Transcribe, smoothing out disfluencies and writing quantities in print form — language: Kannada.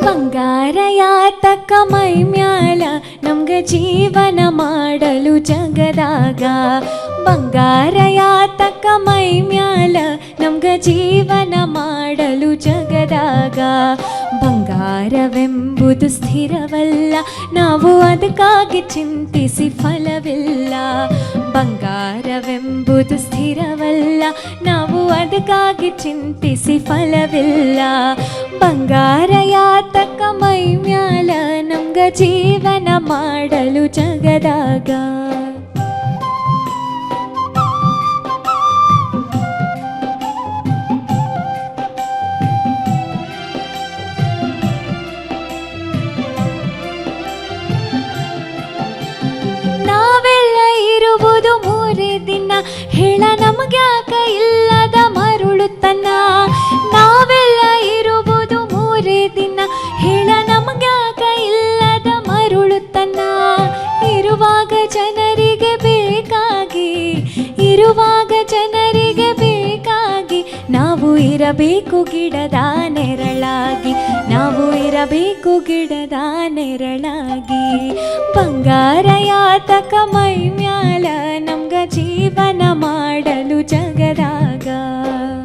ಬಂಗಾರ ಯಾತಕ ಮೈ ಮ್ಯಾಲ ನಮ್ಗ ಜೀವನ ಮಾಡಲು ಜಗದಾಗ. ಬಂಗಾರ ಯಾತಕ ಮೈ ಮ್ಯಾಲ ನಮ್ಗ ಜೀವನ ಮಾಡಲು ಜಗದಾಗ. ಬಂಗಾರವೆಂಬುದು ಸ್ಥಿರವಲ್ಲ, ನಾವು ಅದಕ್ಕಾಗಿ ಚಿಂತಿಸಿ ಫಲವಿಲ್ಲ. ಬಂಗಾರವೆಂಬುದು ಸ್ಥಿರವಲ್ಲ, ನಾವು ಅದಕ್ಕಾಗಿ ಚಿಂತಿಸಿ ಫಲವಿಲ್ಲ. ಬಂಗಾರ ಯಾತಕ ಮೈ ಮ್ಯಾಲ ನಮ್ಗ ಜೀವನ ಮಾಡಲು ಜಗದಾಗ. ನಾವೆಲ್ಲ ಇರುವುದು ಮೂರೇ ದಿನ, ಹೇಳ ನಮಗ್ಯಾಕ ಇಲ್ಲದ ಮರುಳುತನ. ನಾವೆಲ್ಲ ಇರುವುದು ಮೂರೇ ದಿನ, ಹೇಳ ನಮಗ್ಯಾಕ ಇಲ್ಲದ ಮರುಳುತನ. ಇರುವಾಗ ಜನರಿಗೆ ಬೇಕಾಗಿ, ಇರುವಾಗ ಜನರಿಗೆ ಬೇಕಾಗಿ ನಾವು ಇರಬೇಕು ಗಿಡದ ನೆರಳಾಗಿ, ನಾವು ಇರಬೇಕು ಗಿಡದ ನೆರಳಾಗಿ. ಬಂಗಾರ ಯಾತಕ ಮೈ